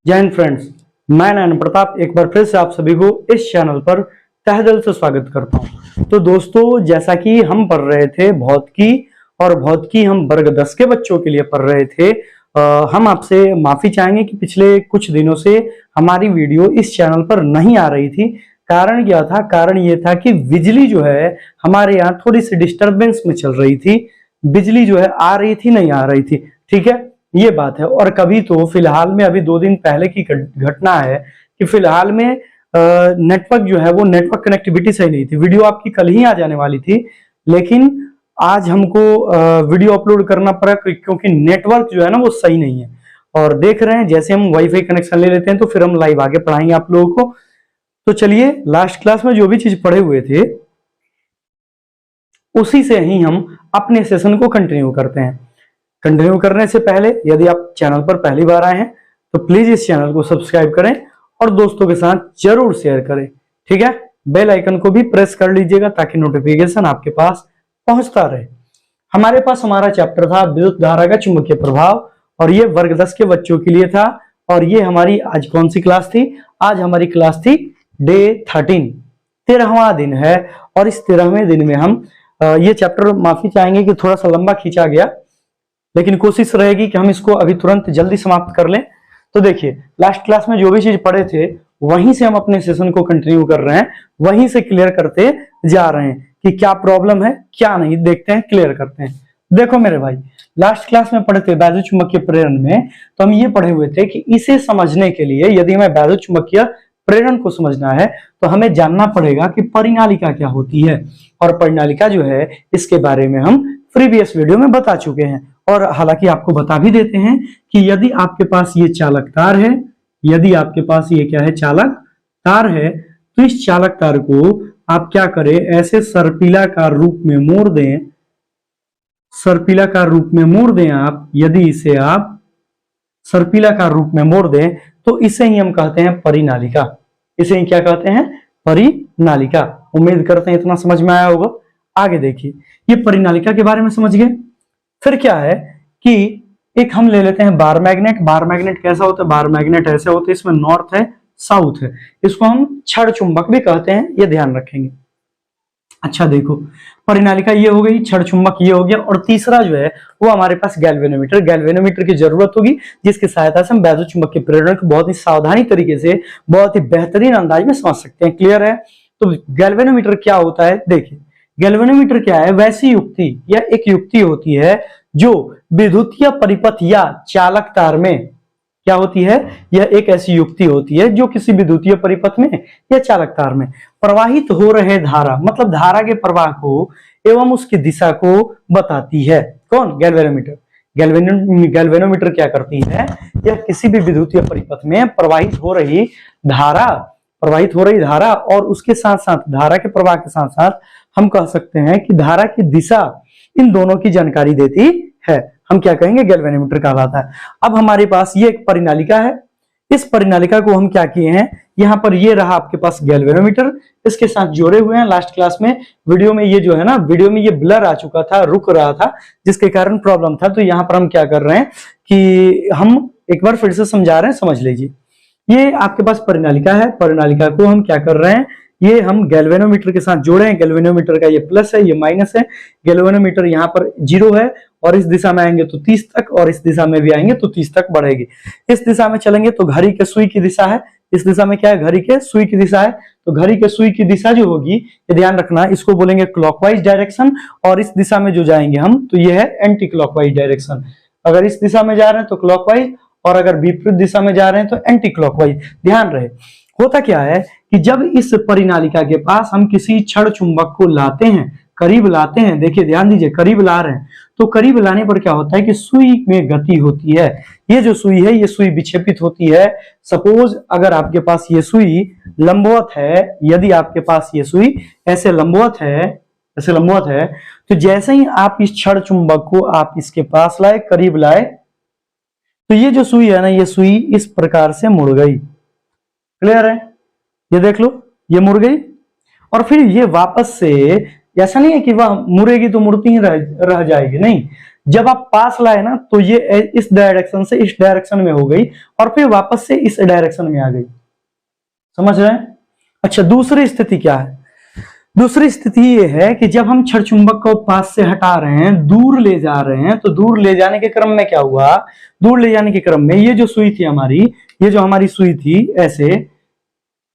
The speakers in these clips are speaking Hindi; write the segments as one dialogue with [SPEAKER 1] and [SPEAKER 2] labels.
[SPEAKER 1] जय हिंद फ्रेंड्स, मैं नयन प्रताप एक बार फिर से आप सभी को इस चैनल पर तहे दिल से स्वागत करता हूं। तो दोस्तों, जैसा कि हम पढ़ रहे थे भौतिकी, और भौतिकी हम वर्ग 10 के बच्चों के लिए पढ़ रहे थे। हम आपसे माफी चाहेंगे कि पिछले कुछ दिनों से हमारी वीडियो इस चैनल पर नहीं आ रही थी। कारण क्या था? कारण ये था कि बिजली जो है हमारे यहाँ थोड़ी सी डिस्टरबेंस में चल रही थी। बिजली जो है आ रही थी, नहीं आ रही थी, ठीक है, ये बात है। और कभी तो फिलहाल में अभी 2 दिन पहले की घटना है कि फिलहाल में नेटवर्क जो है वो नेटवर्क कनेक्टिविटी सही नहीं थी। वीडियो आपकी कल ही आ जाने वाली थी, लेकिन आज हमको वीडियो अपलोड करना पड़ा क्योंकि नेटवर्क जो है ना वो सही नहीं है। और देख रहे हैं जैसे हम वाईफाई कनेक्शन ले लेते हैं तो फिर हम लाइव आगे पढ़ाएंगे आप लोगों को। तो चलिए, लास्ट क्लास में जो भी चीज पढ़े हुए थे उसी से ही हम अपने सेशन को कंटिन्यू करते हैं। कंटिन्यू करने से पहले यदि आप चैनल पर पहली बार आए हैं तो प्लीज इस चैनल को सब्सक्राइब करें और दोस्तों के साथ जरूर शेयर करें, ठीक है। बेल आइकन को भी प्रेस कर लीजिएगा ताकि नोटिफिकेशन आपके पास पहुंचता रहे। हमारे पास हमारा चैप्टर था विद्युत धारा का चुंबकीय प्रभाव, और ये वर्ग 10 के बच्चों के लिए था। और ये हमारी आज कौन सी क्लास थी? आज हमारी क्लास थी डे 13, 13वां दिन है। और इस 13वें दिन में हम ये चैप्टर, माफी चाहेंगे कि थोड़ा सा लंबा खींचा गया, लेकिन कोशिश रहेगी कि हम इसको अभी तुरंत जल्दी समाप्त कर लें। तो देखिए, लास्ट क्लास में जो भी चीज पढ़े थे वहीं से हम अपने सेशन को कंटिन्यू कर रहे हैं, वहीं से क्लियर करते जा रहे हैं कि क्या प्रॉब्लम है क्या नहीं। देखते हैं, क्लियर करते हैं। देखो मेरे भाई, लास्ट क्लास में पढ़े थे वैद्युत चुंबकीय प्रेरण में, तो हम ये पढ़े हुए थे कि इसे समझने के लिए, यदि हमें वैद्युत चुंबकीय प्रेरण को समझना है तो हमें जानना पड़ेगा कि परिनालिका क्या होती है। और परिनालिका जो है इसके बारे में हम प्रीवियस वीडियो में बता चुके हैं। और हालांकि आपको बता भी देते हैं कि यदि आपके पास ये चालक तार है, यदि आपके पास ये क्या है, चालक तार है, तो इस चालक तार को आप क्या करें, ऐसे सर्पिलाकार रूप में मोड़ दें। सर्पिलाकार रूप में मोड़ दें आप। यदि इसे आप सर्पिलाकार रूप में मोड़ दें तो इसे ही हम कहते हैं परिनालिका। इसे ही क्या कहते हैं? परिनालिका। उम्मीद करते हैं इतना समझ में आया होगा। आगे देखिए, ये परिनालिका के बारे में समझ गए। फिर क्या है कि एक हम ले लेते हैं बार मैग्नेट। बार मैग्नेट कैसा होता है? बार मैग्नेट ऐसे होते हैं, इसमें नॉर्थ है, साउथ है। इसको हम छड़ चुंबक भी कहते हैं, ये ध्यान रखेंगे। अच्छा देखो, परिनालिका ये हो गई, छड़ चुंबक ये हो गया, और तीसरा जो है वो हमारे पास गैल्वेनोमीटर। गैल्वेनोमीटर की जरूरत होगी जिसकी सहायता से हम वैद्युत चुंबकीय प्रेरण को बहुत ही सावधानी तरीके से, बहुत ही बेहतरीन अंदाज में समझ सकते हैं। क्लियर है? तो गैल्वेनोमीटर क्या होता है? देखिए, गैल्वेनोमीटर क्या है? वैसी युक्ति या एक युक्ति होती है जो विद्युतीय परिपथ या चालक तार में क्या होती है? यह एक ऐसी युक्ति होती है जो किसी विद्युतीय परिपथ में या चालक तार में प्रवाहित हो रहे धारा, मतलब धारा के प्रवाह को एवं उसकी दिशा को बताती है। कौन? गैल्वेनोमीटर। गैल्वेनोमीटर क्या करती है? यह किसी भी विद्युतीय परिपथ में प्रवाहित हो रही धारा और उसके साथ साथ धारा के प्रवाह के साथ साथ हम कह सकते हैं कि धारा की दिशा, इन दोनों की जानकारी देती है। हम क्या कहेंगे? गैल्वेनोमीटर कहलाता है। अब हमारे पास ये एक परिनालिका है। इस परिनालिका को हम क्या किए हैं, यहाँ पर ये रहा आपके पास गैल्वेनोमीटर, इसके साथ जोड़े हुए हैं। लास्ट क्लास में वीडियो में ये जो है ना, वीडियो में ये ब्लर आ चुका था, रुक रहा था, जिसके कारण प्रॉब्लम था। तो यहाँ पर हम क्या कर रहे हैं कि हम एक बार फिर से समझा रहे हैं, समझ लीजिए। ये आपके पास परिनालिका है। परिनालिका को हम क्या कर रहे हैं, ये हम गैल्वेनोमीटर के साथ जोड़े हैं। गैल्वेनोमीटर का ये प्लस है, ये माइनस है। गैल्वेनोमीटर यहाँ पर 0 है, और इस दिशा में आएंगे तो 30 तक, और इस दिशा में भी आएंगे तो 30 तक बढ़ेगी। इस दिशा में चलेंगे तो घड़ी के सुई की दिशा है। इस दिशा में क्या है? घड़ी के सुई की दिशा है। तो घड़ी के सुई की दिशा जो होगी, ये ध्यान रखना, इसको बोलेंगे क्लॉकवाइज डायरेक्शन। और इस दिशा में जो जाएंगे हम, तो ये है एंटी क्लॉकवाइज डायरेक्शन। अगर इस दिशा में जा रहे हैं तो क्लॉकवाइज, और अगर विपरीत दिशा में जा रहे हैं तो एंटी क्लॉकवाइज। ध्यान रहे, होता क्या है कि जब इस परिनालिका के पास हम किसी छड़ चुंबक को लाते हैं, करीब लाते हैं, देखिए ध्यान दीजिए, करीब ला रहे हैं, तो करीब लाने पर क्या होता है कि सुई में गति होती है। ये जो सुई है, ये सुई विक्षेपित होती है। सपोज अगर आपके पास ये सुई लंबवत है, यदि आपके पास ये सुई ऐसे लंबवत है, तो जैसे ही आप इस छड़ चुंबक को आप इसके पास लाए, करीब लाए, तो ये जो सुई है ना, ये सुई इस प्रकार से मुड़ गई। क्लियर है? ये देख लो, ये मुड़ गई, और फिर ये वापस से, ऐसा नहीं है कि वह मुड़ेगी तो मुड़ती ही रह जाएगी, नहीं, जब आप पास लाए ना तो ये इस डायरेक्शन से इस डायरेक्शन में हो गई और फिर वापस से इस डायरेक्शन में आ गई। समझ रहे हैं? अच्छा, दूसरी स्थिति क्या है? दूसरी स्थिति ये है कि जब हम छड़ चुंबक को पास से हटा रहे हैं, दूर ले जा रहे हैं, तो दूर ले जाने के क्रम में क्या हुआ? दूर ले जाने के क्रम में ये जो सुई थी हमारी, ये जो हमारी सुई थी, ऐसे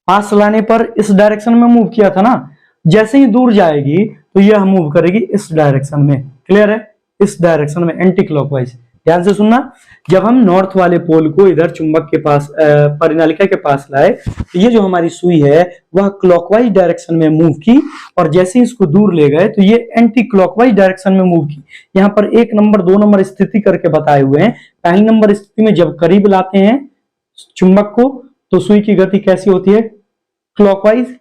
[SPEAKER 1] पास लाने पर इस डायरेक्शन में मूव किया था ना, जैसे ही दूर जाएगी तो यह मूव करेगी इस डायरेक्शन में। क्लियर है? इस डायरेक्शन में, एंटी क्लॉकवाइज। ध्यान से सुनना, जब हम नॉर्थ वाले पोल को इधर चुंबक के पास, परिनालिका के पास लाए, तो ये जो हमारी सुई है वह क्लॉकवाइज डायरेक्शन में मूव की, और जैसे ही इसको दूर ले गए तो ये एंटी क्लॉकवाइज डायरेक्शन में मूव की। यहाँ पर 1 नंबर 2 नंबर स्थिति करके बताए हुए हैं। पहली नंबर स्थिति में जब करीब लाते हैं चुंबक को तो सुई की गति कैसी होती है? क्लॉकवाइज।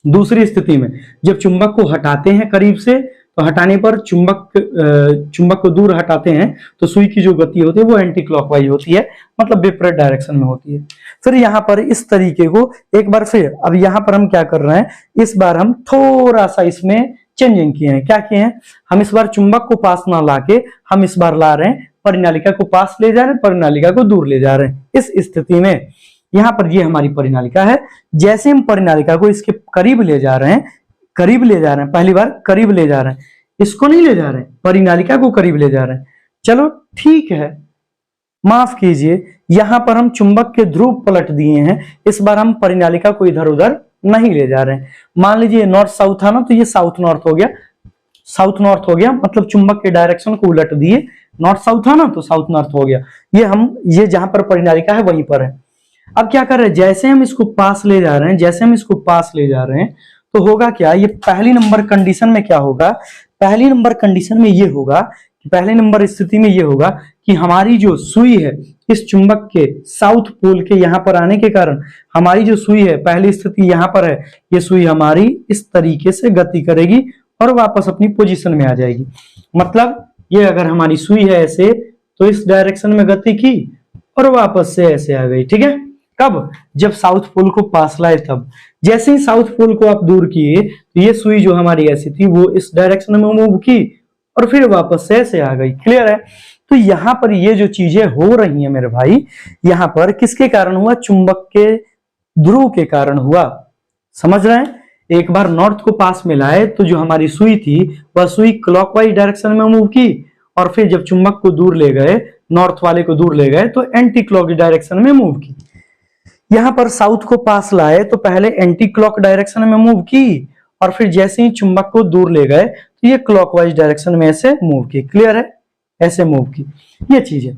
[SPEAKER 1] दूसरी स्थिति में जब चुंबक को हटाते हैं करीब से, तो हटाने पर चुंबक को दूर हटाते हैं तो सुई की जो गति होती है वो एंटी क्लॉकवाइज होती है, मतलब विपरीत डायरेक्शन में होती है। फिर यहाँ पर इस तरीके को एक बार फिर, अब यहाँ पर हम क्या कर रहे हैं, इस बार हम थोड़ा सा इसमें चेंजिंग किए हैं। क्या किए हैं? हम इस बार चुंबक को पास ना लाके हम इस बार ला रहे हैं परिनालिका को पास ले जा रहे हैं, परिनालिका को दूर ले जा रहे हैं। इस स्थिति में यहाँ पर ये हमारी परिनालिका है, जैसे हम परिनालिका को इसके करीब ले जा रहे हैं, करीब ले जा रहे हैं, पहली बार करीब ले जा रहे हैं, इसको नहीं ले जा रहे हैं, परिनालिका को करीब ले जा रहे हैं। चलो ठीक है, माफ कीजिए, यहां पर हम चुंबक के ध्रुव पलट दिए हैं, इस बार हम परिनालिका को इधर उधर नहीं ले जा रहे हैं। मान लीजिए नॉर्थ साउथ था ना, तो ये साउथ नॉर्थ हो गया, साउथ नॉर्थ हो गया, मतलब चुंबक के डायरेक्शन को उलट दिए। नॉर्थ साउथ था ना तो साउथ नॉर्थ हो गया। ये जहां पर परिनालिका है वहीं पर है। अब क्या कर रहे हैं, जैसे हम इसको पास ले जा रहे हैं, जैसे हम इसको पास ले जा रहे हैं, तो होगा क्या, ये पहली नंबर कंडीशन में क्या होगा, पहली नंबर कंडीशन में ये होगा कि पहले नंबर स्थिति में ये होगा कि हमारी जो सुई है इस चुंबक के साउथ पोल के यहां पर आने के कारण हमारी जो सुई है, पहली स्थिति यहां पर है, ये सुई हमारी इस तरीके से गति करेगी और वापस अपनी पोजीशन में आ जाएगी। मतलब ये अगर हमारी सुई है ऐसे, तो इस डायरेक्शन में गति की और वापस से ऐसे आ गई। ठीक है? कब? जब साउथ पोल को पास लाए तब। जैसे ही साउथ पोल को आप दूर किए तो ये सुई जो हमारी ऐसी थी वो इस डायरेक्शन में मूव की और फिर वापस से ऐसे आ गई। क्लियर है? तो यहां पर ये जो चीजें हो रही है मेरे भाई, यहां पर किसके कारण हुआ? चुंबक के ध्रुव के कारण हुआ। समझ रहे हैं? एक बार नॉर्थ को पास में लाए तो जो हमारी सुई थी वह सुई क्लॉकवाइज डायरेक्शन में मूव की, और फिर जब चुंबक को दूर ले गए, नॉर्थ वाले को दूर ले गए, तो एंटी क्लॉक डायरेक्शन में मूव की। यहां पर साउथ को पास लाए तो पहले एंटी क्लॉक डायरेक्शन में मूव की, और फिर जैसे ही चुंबक को दूर ले गए तो ये क्लॉकवाइज डायरेक्शन में ऐसे मूव की। क्लियर है? ऐसे मूव की, ये चीज है।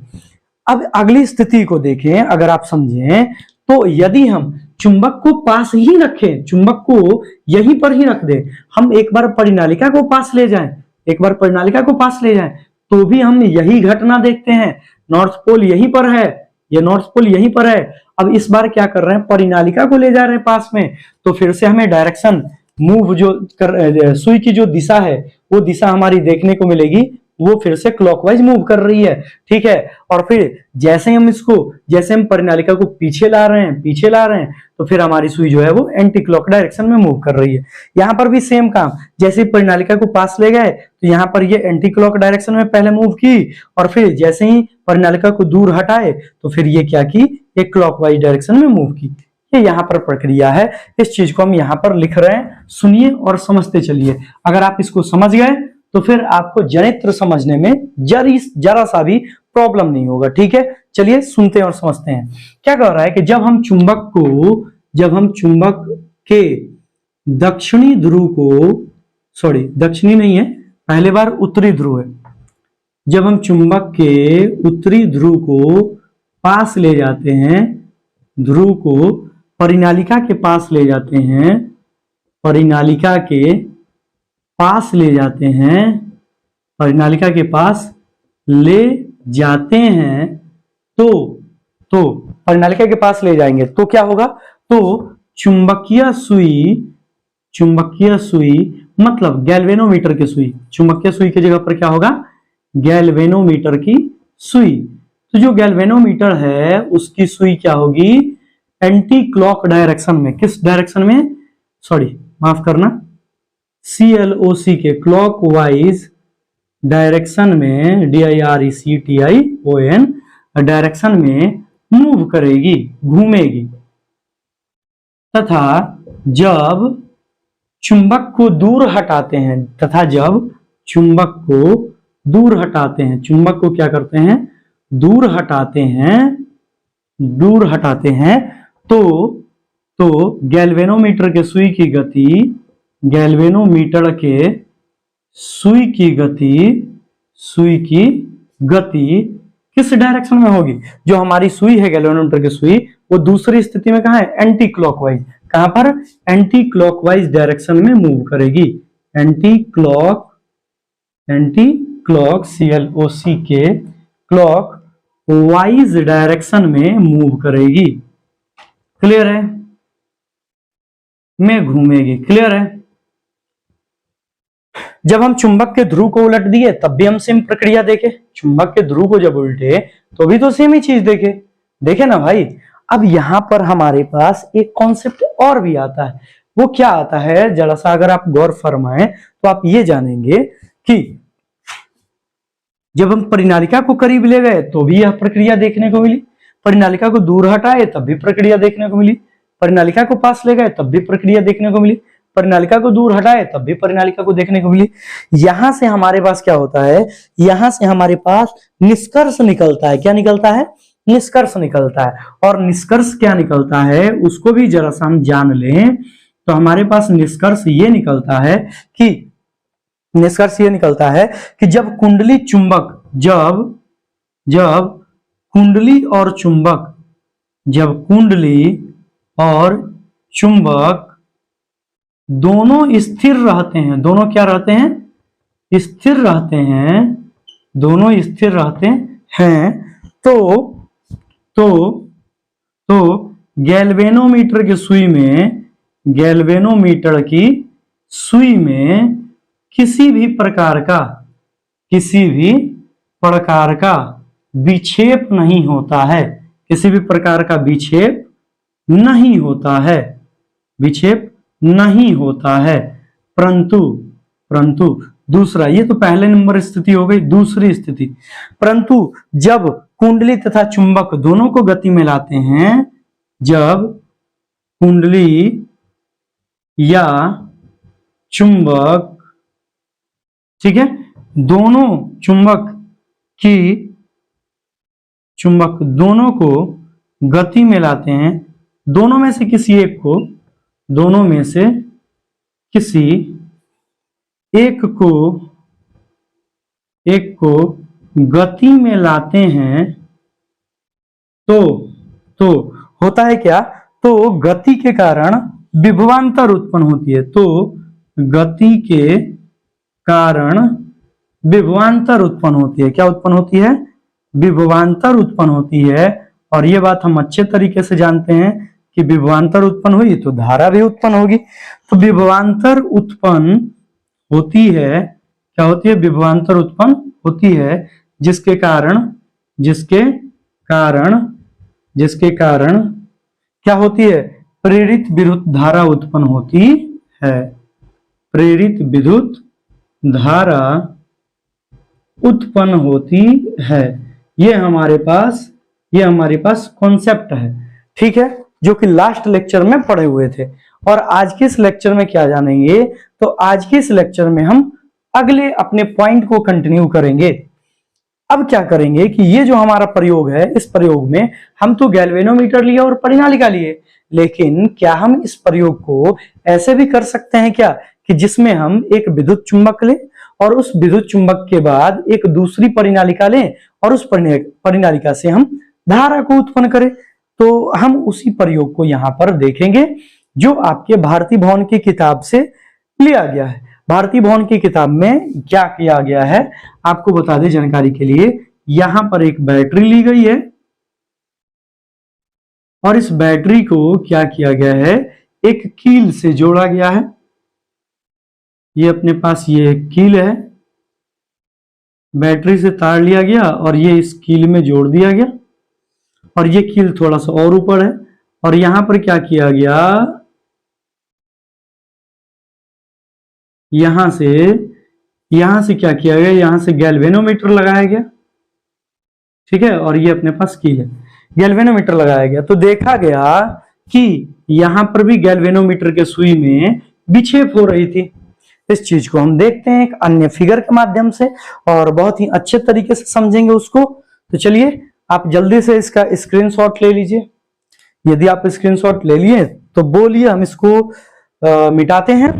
[SPEAKER 1] अब अगली स्थिति को देखें, अगर आप समझें तो यदि हम चुंबक को पास ही रखें, चुंबक को यहीं पर ही रख दें, हम एक बार परिनालिका को पास ले जाएं, एक बार परिनालिका को पास ले जाएं, तो भी हम यही घटना देखते हैं। नॉर्थ पोल यहीं पर है, ये नॉर्थ पोल यहीं पर है। अब इस बार क्या कर रहे हैं, परिनालिका को ले जा रहे हैं पास में, तो फिर से हमें डायरेक्शन मूव जो कर, सुई की जो दिशा है वो दिशा हमारी देखने को मिलेगी, वो फिर से क्लॉकवाइज मूव कर रही है। ठीक है? और फिर जैसे हम परिनालिका को पीछे ला रहे हैं, तो फिर हमारी सुई जो है वो एंटी क्लॉक डायरेक्शन में मूव कर रही है। यहाँ पर भी सेम काम, जैसे ही परिनालिका को पास ले गए तो यहाँ पर ये एंटी क्लॉक डायरेक्शन में पहले मूव की, और फिर जैसे ही परिनालिका को दूर हटाए तो फिर ये क्या की, एक क्लॉकवाइज डायरेक्शन में मूव की। ये यहाँ पर प्रक्रिया है, इस चीज को हम यहाँ पर लिख रहे हैं, सुनिए और समझते चलिए। अगर आप इसको समझ गए तो फिर आपको जनित्र समझने में जरा सा भी प्रॉब्लम नहीं होगा। ठीक है? चलिए सुनते हैं और समझते हैं। क्या कह रहा है कि जब हम चुंबक के दक्षिणी ध्रुव को, सॉरी दक्षिणी नहीं है, पहले बार उत्तरी ध्रुव है, जब हम चुंबक के उत्तरी ध्रुव को पास ले जाते हैं, ध्रुव को परिनालिका के पास ले जाते हैं, परिनालिका के पास ले जाते हैं, परिनालिका के पास ले जाते हैं, तो परिनालिका के पास ले जाएंगे तो क्या होगा, तो चुंबकीय सुई मतलब गैल्वेनोमीटर की सुई, चुंबकीय सुई की जगह पर क्या होगा, गैल्वेनोमीटर की सुई। तो जो गैल्वेनोमीटर है उसकी सुई क्या होगी, एंटी क्लॉक डायरेक्शन में। किस डायरेक्शन में, सॉरी माफ करना, CLOC के क्लॉकवाइज डायरेक्शन में, DIRECTION, डायरेक्शन में मूव करेगी, घूमेगी। तथा जब चुंबक को दूर हटाते हैं, तथा जब चुंबक को दूर हटाते हैं, चुंबक को क्या करते हैं, दूर हटाते हैं, दूर हटाते हैं, तो गैल्वेनोमीटर के सुई की गति, गैल्वेनोमीटर के सुई की गति, सुई की गति किस डायरेक्शन में होगी? जो हमारी सुई है गैल्वेनोमीटर की सुई, वो दूसरी स्थिति में कहां है? Anti clockwise. कहां पर? एंटी क्लॉकवाइज डायरेक्शन में मूव करेगी। एंटी क्लॉक CLOC के क्लॉक वाइज डायरेक्शन में मूव करेगी। क्लियर है? में घूमेगी। क्लियर है? जब हम चुंबक के ध्रुव को उलट दिए तब भी हम सेम प्रक्रिया देखे। चुंबक के ध्रुव को जब उल्टे तो भी तो सेम ही चीज देखे ना भाई। अब यहां पर हमारे पास एक कॉन्सेप्ट और भी आता है। वो क्या आता है, जरा सा अगर आप गौर फरमाएं तो आप ये जानेंगे कि जब हम परिनालिका को करीब ले गए तो भी यह प्रक्रिया देखने को मिली, परिनालिका को दूर हटाए तब भी प्रक्रिया देखने को मिली, परिनालिका को पास ले गए तब भी प्रक्रिया देखने को मिली, परिनालिका को दूर हटाए तब भी परिनालिका को देखने को मिली। यहां से हमारे पास क्या होता है, यहां से हमारे पास निष्कर्ष निकलता है। क्या निकलता है? निष्कर्ष निकलता है। और निष्कर्ष क्या निकलता है उसको भी जरा सा हम जान लें तो हमारे पास निष्कर्ष ये निकलता है कि, निष्कर्ष ये निकलता है कि जब कुंडली चुंबक, जब कुंडली और चुंबक, जब कुंडली और चुंबक दोनों स्थिर रहते हैं, दोनों क्या रहते हैं? स्थिर रहते हैं, दोनों स्थिर रहते हैं, तो गैल्वेनोमीटर की सुई में, गैल्वेनोमीटर की सुई में किसी भी प्रकार का विक्षेप नहीं होता है, किसी भी प्रकार का विक्षेप नहीं होता है, विक्षेप नहीं होता है। परंतु दूसरा, ये तो पहले नंबर स्थिति हो गई। दूसरी स्थिति, परंतु जब कुंडली तथा चुंबक दोनों को गति में लाते हैं, जब कुंडली या चुंबक, ठीक है, दोनों चुंबक दोनों को गति में लाते हैं, दोनों में से किसी एक को, दोनों में से किसी एक को गति में लाते हैं तो होता है क्या? तो गति के कारण विभवांतर उत्पन्न होती है। तो गति के कारण विभवांतर उत्पन्न होती है। क्या उत्पन्न होती है? विभवांतर उत्पन्न होती है। और ये बात हम अच्छे तरीके से जानते हैं कि विभवांतर उत्पन्न हुई तो धारा भी उत्पन्न होगी। तो विभवांतर उत्पन्न होती है, क्या होती है? विभवांतर उत्पन्न होती है, जिसके कारण क्या होती है? प्रेरित विद्युत धारा उत्पन्न होती है। प्रेरित विद्युत धारा उत्पन्न होती है। ये हमारे पास कॉन्सेप्ट है, ठीक है, जो कि लास्ट लेक्चर में पढ़े हुए थे। और आज के इस लेक्चर में क्या जानेंगे? तो आज के इस लेक्चर में हम अगले अपने पॉइंट को कंटिन्यू करेंगे। अब क्या करेंगे कि ये जो हमारा प्रयोग है, इस प्रयोग में हम तो गैल्वेनोमीटर लिए और परिनालिका लिए, लेकिन क्या हम इस प्रयोग को ऐसे भी कर सकते हैं क्या कि जिसमें हम एक विद्युत चुंबक लें और उस विद्युत चुंबक के बाद एक दूसरी परिनालिका लें और उस परिनालिका से हम धारा को उत्पन्न करें? तो हम उसी प्रयोग को यहां पर देखेंगे जो आपके भारती भवन की किताब से लिया गया है। भारती भवन की किताब में क्या किया गया है आपको बता दें जानकारी के लिए। यहां पर एक बैटरी ली गई है और इस बैटरी को क्या किया गया है? एक कील से जोड़ा गया है। ये अपने पास ये एक कील है, बैटरी से तार लिया गया और ये इस कील में जोड़ दिया गया और ये कील थोड़ा सा और ऊपर है। और यहां पर क्या किया गया? यहां से यहां से क्या किया गया, यहां से गैल्वेनोमीटर लगाया गया, ठीक है, और ये अपने पास कील है, गैल्वेनोमीटर लगाया गया। तो देखा गया कि यहां पर भी गैल्वेनोमीटर के सुई में विक्षेप हो रही थी। इस चीज को हम देखते हैं एक अन्य फिगर के माध्यम से और बहुत ही अच्छे तरीके से समझेंगे उसको। तो चलिए आप जल्दी से इसका स्क्रीनशॉट ले लीजिए। यदि आप स्क्रीनशॉट ले लिए तो बोलिए, हम इसको मिटाते हैं।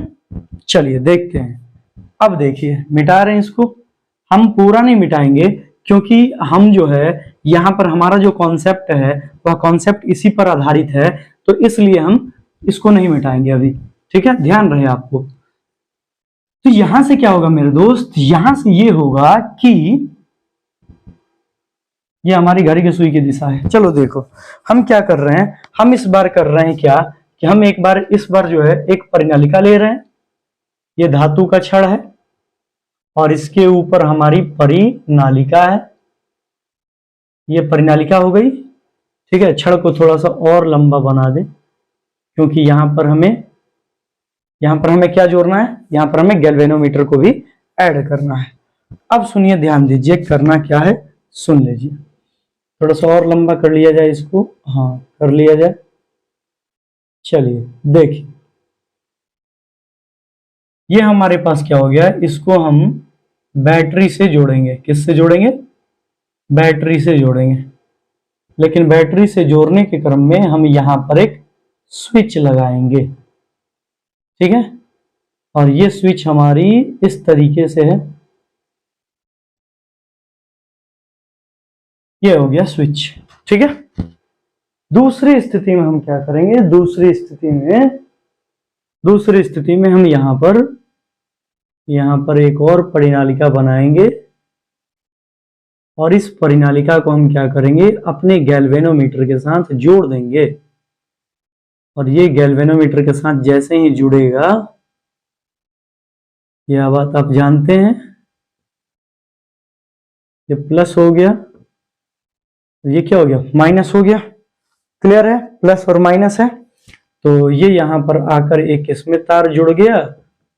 [SPEAKER 1] चलिए देखते हैं। अब देखिए मिटा रहे हैं इसको, हम पूरा नहीं मिटाएंगे क्योंकि हम जो है यहाँ पर हमारा जो कॉन्सेप्ट है वह कॉन्सेप्ट इसी पर आधारित है, तो इसलिए हम इसको नहीं मिटाएंगे अभी, ठीक है, ध्यान रहे आपको। तो यहां से क्या होगा मेरे दोस्त, यहां से ये होगा कि ये हमारी घड़ी की सुई की दिशा है। चलो देखो हम क्या कर रहे हैं, हम इस बार कर रहे हैं क्या कि हम इस बार जो है एक परिनालिका ले रहे हैं, ये धातु का छड़ है और इसके ऊपर हमारी परिनालिका है, ये परिनालिका हो गई, ठीक है। छड़ को थोड़ा सा और लंबा बना दे क्योंकि यहां पर हमें क्या जोड़ना है, यहां पर हमें गैल्वेनोमीटर को भी ऐड करना है। अब सुनिए, ध्यान दीजिए करना क्या है, सुन लीजिए। थोड़ा सा और लंबा कर लिया जाए इसको, हाँ कर लिया जाए। चलिए देखिए ये हमारे पास क्या हो गया, इसको हम बैटरी से जोड़ेंगे। किससे जोड़ेंगे, बैटरी से जोड़ेंगे। लेकिन बैटरी से जोड़ने के क्रम में हम यहां पर एक स्विच लगाएंगे, ठीक है। और ये स्विच हमारी इस तरीके से है, ये हो गया स्विच, ठीक है। दूसरी स्थिति में हम क्या करेंगे, दूसरी स्थिति में हम यहां पर एक और परिनालिका बनाएंगे और इस परिनालिका को हम क्या करेंगे, अपने गैल्वेनोमीटर के साथ जोड़ देंगे। और ये गैल्वेनोमीटर के साथ जैसे ही जुड़ेगा, यह बात आप जानते हैं, ये प्लस हो गया, ये क्या हो गया, माइनस हो गया। क्लियर है, प्लस और माइनस है। तो ये यहां पर आकर एक इसमें तार जुड़ गया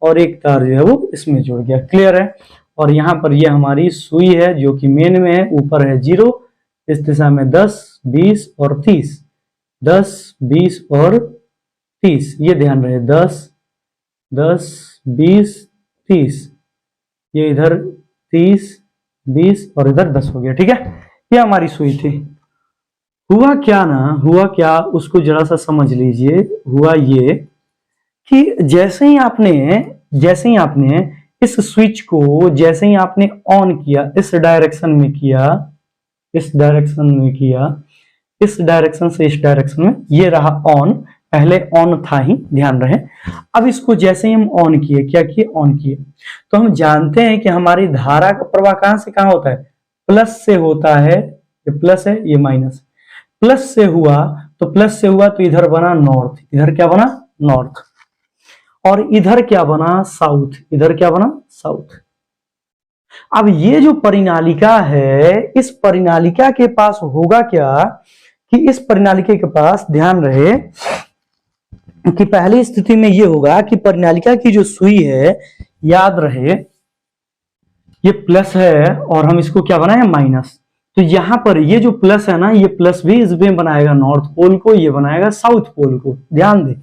[SPEAKER 1] और एक तार जो है वो इसमें जुड़ गया। क्लियर है। और यहाँ पर ये हमारी सुई है जो कि मेन में है, ऊपर है 0, इस दिशा में 10, 20 और 30, 10, 20 और 30, ये ध्यान रहे, 10, 10, 20, 30, ये इधर 30, 20 और इधर 10 हो गया, ठीक है। ये हमारी सुई थी। हुआ क्या उसको जरा सा समझ लीजिए। हुआ ये कि जैसे ही आपने इस स्विच को जैसे ही आपने ऑन किया, इस डायरेक्शन में किया, इस डायरेक्शन से इस डायरेक्शन में, ये रहा ऑन, पहले ऑन था ही, ध्यान रहे। अब इसको जैसे ही हम ऑन किए, क्या किए, ऑन किए, तो हम जानते हैं कि हमारी धारा का प्रवाह कहां से कहां होता है, प्लस से होता है। ये प्लस है, ये माइनस। प्लस से हुआ तो इधर बना नॉर्थ, इधर क्या बना, नॉर्थ, और इधर क्या बना, साउथ, इधर क्या बना, साउथ। अब ये जो परिनालिका है, इस परिनालिका के पास होगा क्या कि इस परिनालिका के पास, ध्यान रहे कि पहली स्थिति में ये होगा कि परिनालिका की जो सुई है, याद रहे ये प्लस है और हम इसको क्या बनाए, माइनस। तो यहां पर ये जो प्लस है ना, ये प्लस भी इसमें बनाएगा नॉर्थ पोल को, ये बनाएगा साउथ पोल को, ध्यान दे।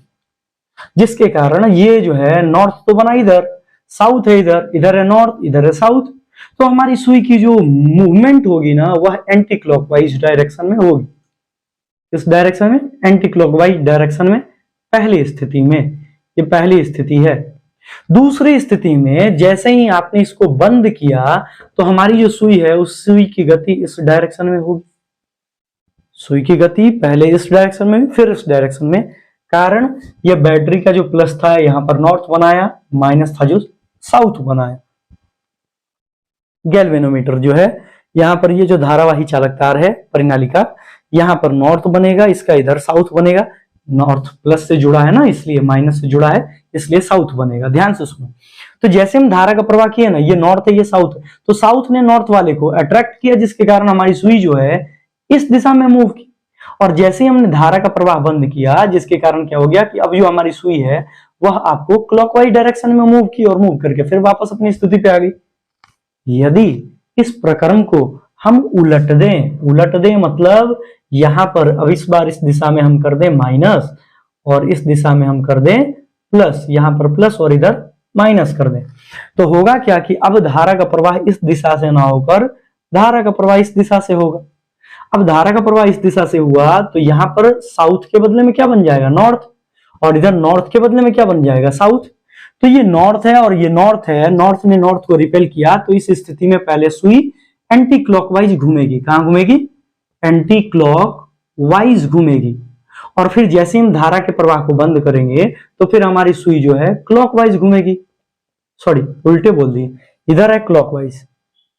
[SPEAKER 1] जिसके कारण ये जो है नॉर्थ तो बना इधर, साउथ है इधर, इधर है नॉर्थ, इधर है साउथ। तो हमारी सुई की जो मूवमेंट होगी ना, वह एंटी क्लॉकवाइज डायरेक्शन में होगी। इस डायरेक्शन में, एंटी क्लॉकवाइज डायरेक्शन में, पहली स्थिति में, ये पहली स्थिति है। दूसरी स्थिति में जैसे ही आपने इसको बंद किया तो हमारी जो सुई है, उस सुई की गति इस डायरेक्शन में होगी। सुई की गति पहले इस डायरेक्शन में, फिर इस डायरेक्शन में। कारण ये बैटरी का जो प्लस था यहां पर नॉर्थ बनाया, माइनस था जो साउथ बनाया। गैल्वेनोमीटर जो है, यहां पर ये जो धारावाही चालक तार है परिनालिका, यहां पर नॉर्थ बनेगा, इसका इधर साउथ बनेगा। नॉर्थ प्लस से जुड़ा है ना, इसलिए माइनस से जुड़ा है, इसलिए साउथ बनेगा। ध्यान से सुनो। तो जैसे हम धारा का प्रवाह किए ना, ये नॉर्थ है, ये साउथ, तो साउथ ने नॉर्थ वाले को अट्रैक्ट किया, जिसके कारण हमारी सुई जो है इस दिशा में मूव की। और जैसे ही हमने धारा का प्रवाह बंद किया, जिसके कारण क्या हो गया कि अब जो हमारी सुई है वह आपको क्लॉकवाइज डायरेक्शन में मूव की और मूव करके फिर वापस अपनी स्थिति पे आ गई। यदि इस प्रक्रम को हम उलट दें मतलब यहां पर अब इस बार इस दिशा में हम कर दें माइनस और इस दिशा में हम कर दें प्लस, यहां पर प्लस और इधर माइनस कर दें, तो होगा क्या कि अब धारा का प्रवाह इस दिशा से ना होकर धारा का प्रवाह इस दिशा से होगा। अब धारा का प्रवाह इस दिशा से हुआ तो यहां पर साउथ के बदले में क्या बन जाएगा, नॉर्थ, और इधर नॉर्थ के बदले में क्या बन जाएगा, साउथ। तो ये नॉर्थ है और ये नॉर्थ है, नॉर्थ ने नॉर्थ को रिपेल किया, तो इस स्थिति में पहले सुई एंटी क्लॉकवाइज घूमेगी। कहां घूमेगी, एंटी क्लॉकवाइज घूमेगी, और फिर जैसे हम धारा के प्रवाह को बंद करेंगे तो फिर हमारी सुई जो है क्लॉकवाइज घूमेगी, सॉरी उल्टे बोल दिए, इधर है क्लॉकवाइज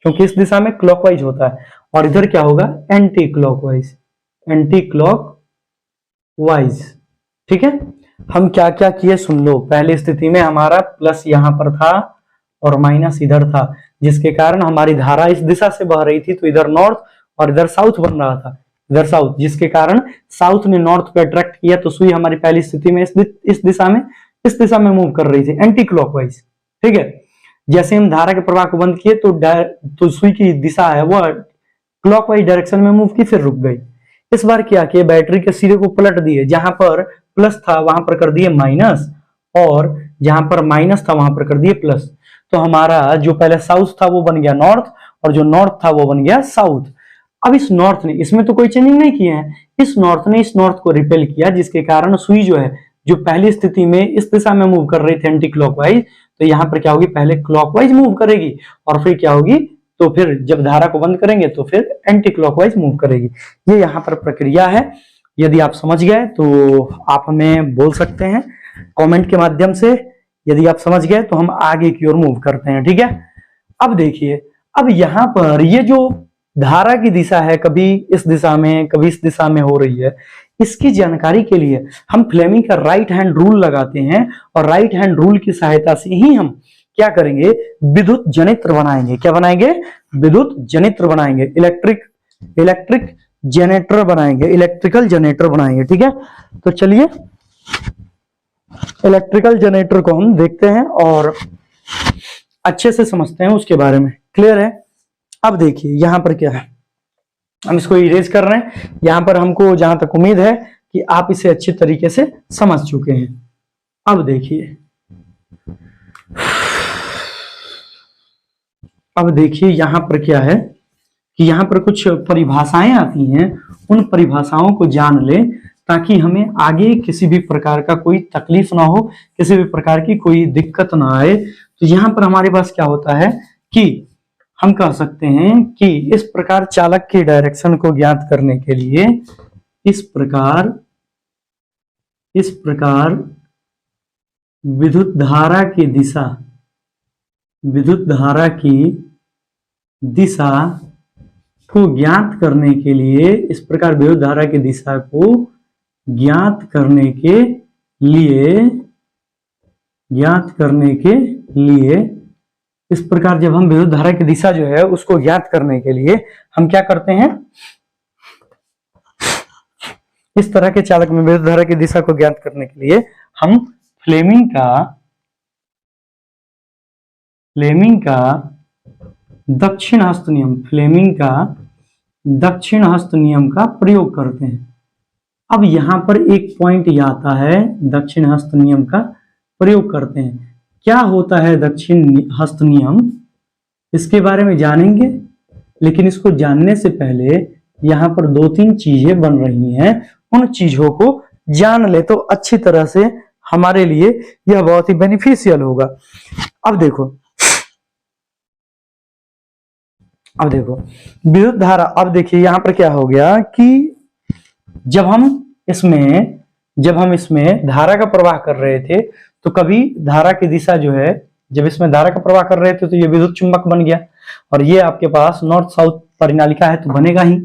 [SPEAKER 1] क्योंकि इस दिशा में क्लॉकवाइज होता है, और इधर क्या होगा, एंटी क्लॉकवाइज, एंटी क्लॉकवाइज। ठीक है, हम क्या क्या किए सुन लो। पहली स्थिति में हमारा प्लस यहां पर था और माइनस इधर था, जिसके कारण हमारी धारा इस दिशा से बह रही थी, तो इधर नॉर्थ और इधर साउथ बन रहा था, इधर साउथ, जिसके कारण साउथ ने नॉर्थ को अट्रैक्ट किया, तो सुई हमारी पहली स्थिति में इस दिशा में मूव कर रही थी एंटी क्लॉकवाइज। ठीक है, जैसे हम धारा के प्रवाह को बंद किए तो सुई की दिशा है वो क्लॉकवाइज डायरेक्शन में मूव की, फिर रुक गई। इस बार क्या किया, बैटरी के सिरे को पलट दिए, जहां पर प्लस था वहां पर कर दिए माइनस, और जहां पर माइनस था वहां पर कर दिए प्लस, तो हमारा जो पहले साउथ था वो बन गया नॉर्थ, और जो नॉर्थ था वो बन गया साउथ। अब इस नॉर्थ ने, इसमें तो कोई चेंजिंग नहीं किया है, इस नॉर्थ ने इस नॉर्थ को रिपेल किया, जिसके कारण सुई जो है जो पहली स्थिति में इस दिशा में मूव कर रही थी एंटी क्लॉकवाइज, तो यहां पर क्या होगी, पहले क्लॉकवाइज मूव करेगी और फिर क्या होगी, तो फिर जब धारा को बंद करेंगे तो फिर एंटी क्लॉकवाइज मूव करेगी। ये यहाँ पर प्रक्रिया है। यदि आप समझ गए तो आप हमें बोल सकते हैं कमेंट के माध्यम से, यदि आप समझ गए तो हम आगे की ओर मूव करते हैं। ठीक है, अब देखिए, अब यहाँ पर ये जो धारा की दिशा है कभी इस दिशा में कभी इस दिशा में हो रही है, इसकी जानकारी के लिए हम फ्लेमिंग का राइट हैंड रूल लगाते हैं, और राइट हैंड रूल की सहायता से ही हम क्या करेंगे, विद्युत जनित्र बनाएंगे। क्या बनाएंगे, विद्युत जनित्र बनाएंगे, इलेक्ट्रिक जनरेटर बनाएंगे, इलेक्ट्रिकल जनरेटर बनाएंगे। ठीक है, तो चलिए इलेक्ट्रिकल जनरेटर को हम देखते हैं और अच्छे से समझते हैं उसके बारे में। क्लियर है, अब देखिए यहां पर क्या है, हम इसको इरेज कर रहे हैं। यहां पर हमको जहां तक उम्मीद है कि आप इसे अच्छे तरीके से समझ चुके हैं। अब देखिए, यहां पर क्या है कि यहां पर कुछ परिभाषाएं आती हैं, उन परिभाषाओं को जान लें ताकि हमें आगे किसी भी प्रकार का कोई तकलीफ ना हो, किसी भी प्रकार की कोई दिक्कत ना आए। तो यहां पर हमारे पास क्या होता है कि हम कह सकते हैं कि इस प्रकार चालक की डायरेक्शन को ज्ञात करने के लिए इस प्रकार विद्युत धारा की दिशा को ज्ञात करने के लिए, इस प्रकार विद्युत धारा की दिशा को ज्ञात करने के लिए इस प्रकार जब हम विद्युत धारा की दिशा जो है उसको ज्ञात करने के लिए हम क्या करते हैं, इस तरह के चालक में विद्युत धारा की दिशा को ज्ञात करने के लिए हम फ्लेमिंग का दक्षिण हस्त नियम का प्रयोग करते हैं। अब यहां पर एक पॉइंट ये आता है, दक्षिण हस्त नियम का प्रयोग करते हैं। क्या होता है दक्षिण हस्त नियम, इसके बारे में जानेंगे, लेकिन इसको जानने से पहले यहां पर 2-3 चीजें बन रही हैं, उन चीजों को जान ले तो अच्छी तरह से हमारे लिए यह बहुत ही बेनिफिशियल होगा। अब देखो विद्युत धारा, अब देखिए यहां पर क्या हो गया कि जब हम इसमें धारा का प्रवाह कर रहे थे तो कभी धारा की दिशा जो है, जब इसमें धारा का प्रवाह कर रहे थे तो ये विद्युत चुंबक बन गया, और ये आपके पास नॉर्थ साउथ परिनालिका है तो बनेगा ही।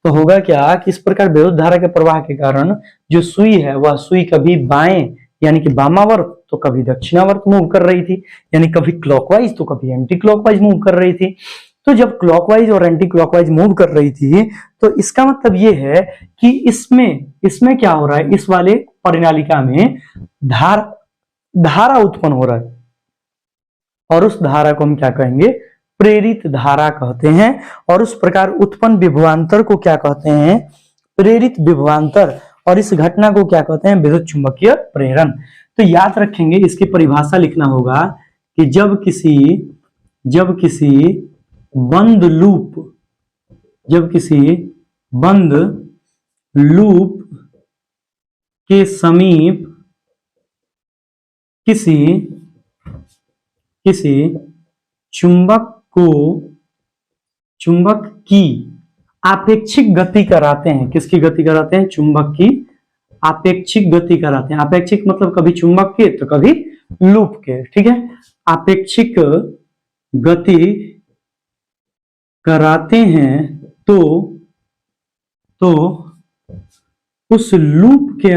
[SPEAKER 1] तो होगा क्या कि इस प्रकार विद्युत धारा के प्रवाह के कारण जो सुई है वह सुई कभी बाएं यानी कि वामावर्त तो कभी दक्षिणावर्त मूव कर रही थी, यानी कभी क्लॉकवाइज तो कभी एंटी क्लॉकवाइज मूव कर रही थी। तो जब क्लॉकवाइज और एंटी क्लॉकवाइज मूव कर रही थी तो इसका मतलब ये है कि इसमें क्या हो रहा है, इस वाले परिनालिका में धारा उत्पन्न हो रहा है, और उस धारा को हम क्या कहेंगे, प्रेरित धारा कहते हैं, और उस प्रकार उत्पन्न विभवांतर को क्या कहते हैं, प्रेरित विभवांतर, और इस घटना को क्या कहते हैं, विद्युत चुंबकीय प्रेरण। तो याद रखेंगे, इसकी परिभाषा लिखना होगा कि जब किसी बंद लूप के समीप किसी चुंबक की आपेक्षिक गति कराते हैं। किसकी गति कराते हैं, चुंबक की आपेक्षिक गति कराते हैं। आपेक्षिक मतलब कभी चुंबक के तो कभी लूप के, ठीक है। आपेक्षिक गति कराते हैं तो उस लूप के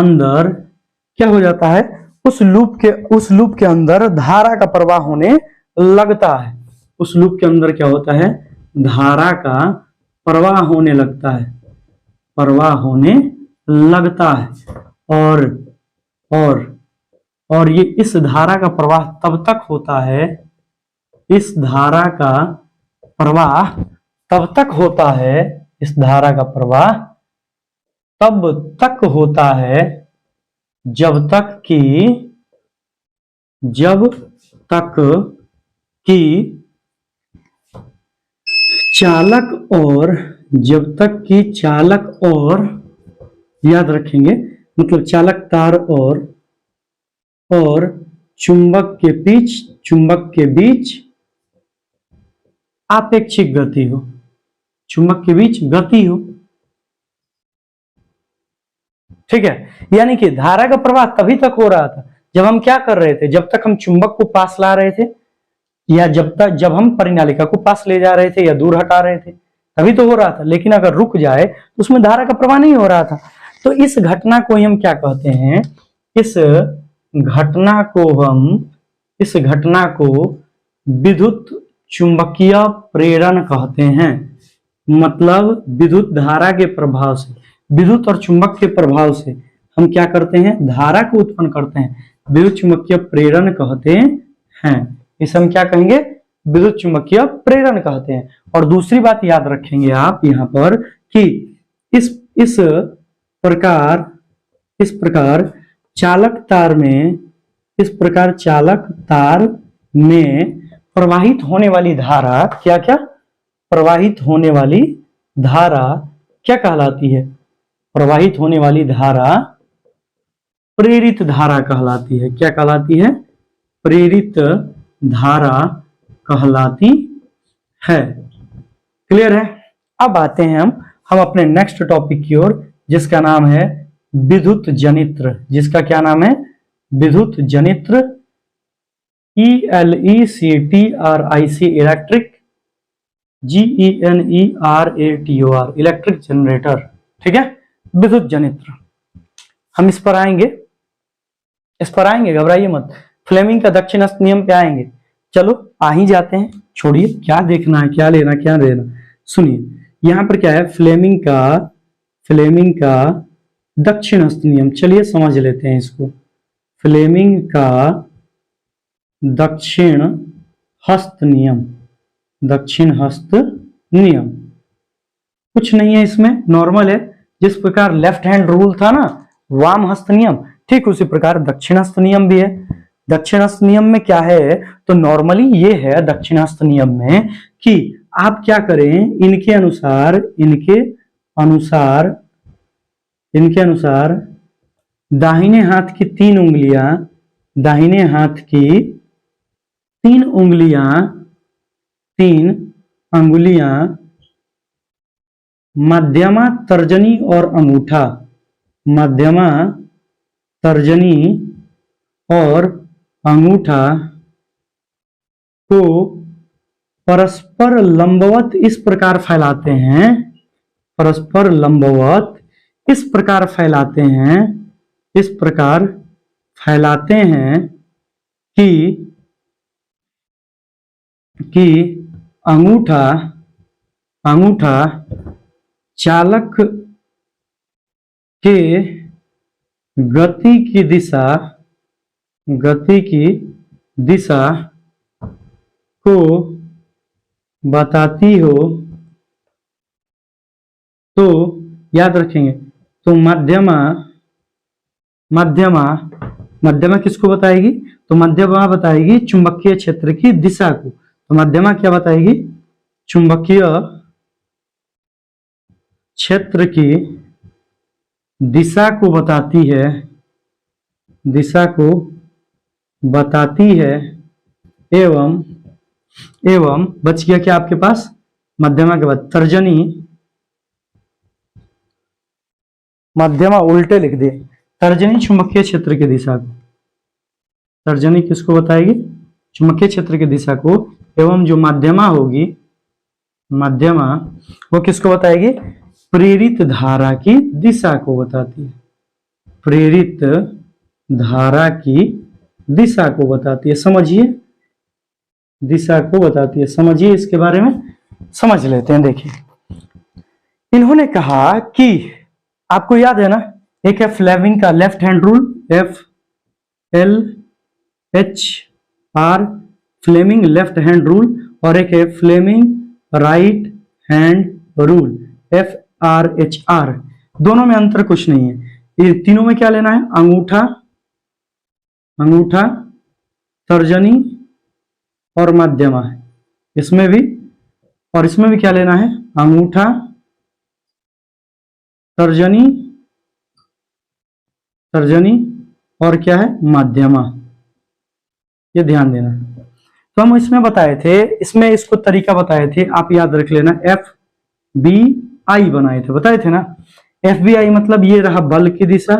[SPEAKER 1] अंदर क्या हो जाता है, उस लूप के अंदर धारा का प्रवाह होने लगता है। उस लूप के अंदर क्या होता है, धारा का प्रवाह होने लगता है। और ये इस धारा का प्रवाह तब तक होता है, इस धारा का प्रवाह तब तक होता है जब तक कि चालक और याद रखेंगे, मतलब चालक तार और चुंबक के बीच आपेक्षिक गति हो, चुंबक के बीच गति हो, ठीक है। यानी कि धारा का प्रवाह तभी तक हो रहा था जब हम क्या कर रहे थे, जब तक हम चुंबक को पास ला रहे थे, या जब हम परिनालिका को पास ले जा रहे थे या दूर हटा रहे थे, तभी तो हो रहा था। लेकिन अगर रुक जाए तो उसमें धारा का प्रवाह नहीं हो रहा था। तो इस घटना को हम क्या कहते हैं, इस घटना को विद्युत चुंबकीय प्रेरण कहते हैं। मतलब विद्युत धारा के प्रभाव से, विद्युत और चुंबक के प्रभाव से हम क्या करते हैं, धारा को उत्पन्न करते हैं, विद्युत चुंबकीय प्रेरण कहते हैं। इसे हम क्या कहेंगे, विद्युत चुंबकीय प्रेरण कहते हैं। और दूसरी बात याद रखेंगे आप यहाँ पर कि इस प्रकार चालक तार में प्रवाहित होने वाली धारा प्रवाहित होने वाली धारा क्या कहलाती है, प्रवाहित होने वाली धारा प्रेरित धारा कहलाती है। क्या कहलाती है, प्रेरित धारा कहलाती है। क्लियर है। अब आते हैं हम अपने नेक्स्ट टॉपिक की ओर, जिसका नाम है विद्युत जनित्र। जिसका क्या नाम है, विद्युत जनित्र, ELECTRIC electric, GENERATOR electric generator, ठीक है, विद्युत जनित्र। हम इस पर आएंगे, घबराइए मत। फ्लेमिंग का दक्षिणास्थ नियम पे आएंगे। चलो आ ही जाते हैं, छोड़िए क्या देखना है, क्या लेना क्या देना। सुनिए यहाँ पर क्या है, फ्लेमिंग का दक्षिणास्थ नियम। चलिए समझ लेते हैं इसको। फ्लेमिंग का दक्षिण हस्त नियम कुछ नहीं है, इसमें नॉर्मल है। जिस प्रकार लेफ्ट हैंड रूल था ना, वाम हस्त नियम, ठीक उसी प्रकार दक्षिणास्थ नियम भी है। दक्षिणास्थ नियम में क्या है, तो नॉर्मली ये है दक्षिणास्थ नियम में कि आप क्या करें, इनके अनुसार दाहिने हाथ की 3 अंगुलियां मध्यमा तर्जनी और अंगूठा को परस्पर लंबवत इस प्रकार फैलाते हैं, इस प्रकार फैलाते हैं कि अंगूठा चालक के गति की दिशा को बताती हो तो याद रखेंगे, तो मध्यमा मध्यमा मध्यमा किसको बताएगी? तो मध्यमा बताएगी चुंबकीय क्षेत्र की दिशा को। तो मध्यमा क्या बताएगी? चुंबकीय क्षेत्र की दिशा को बताती है, दिशा को बताती है। एवं एवं बच गया क्या आपके पास? मध्यमा के बाद तर्जनी, मध्यमा उल्टे लिख दिए, तर्जनी चुंबकीय क्षेत्र की दिशा को, तर्जनी किसको बताएगी? चुंबकीय क्षेत्र की दिशा को। एवं जो मध्यमा होगी, मध्यमा वो किसको बताएगी? प्रेरित धारा की दिशा को बताती है, प्रेरित धारा की दिशा को बताती है। समझिए, दिशा को बताती है, समझिए, इसके बारे में समझ लेते हैं। देखिए, इन्होंने कहा कि आपको याद है ना, एक है फ्लेमिंग का left hand rule, FLHR, Fleming left hand rule, और एक है Fleming right hand rule, FRHR। दोनों में अंतर कुछ नहीं है। ये तीनों में क्या लेना है? अंगूठा, अंगूठा, तर्जनी और मध्यमा है इसमें भी, और इसमें भी क्या लेना है? अंगूठा, तर्जनी, तर्जनी और क्या है? मध्यमा। ये ध्यान देना। तो हम इसमें बताए थे, इसमें इसको तरीका बताए थे, आप याद रख लेना, FBI बनाए थे, बताए थे ना। FBI मतलब ये रहा बल की दिशा,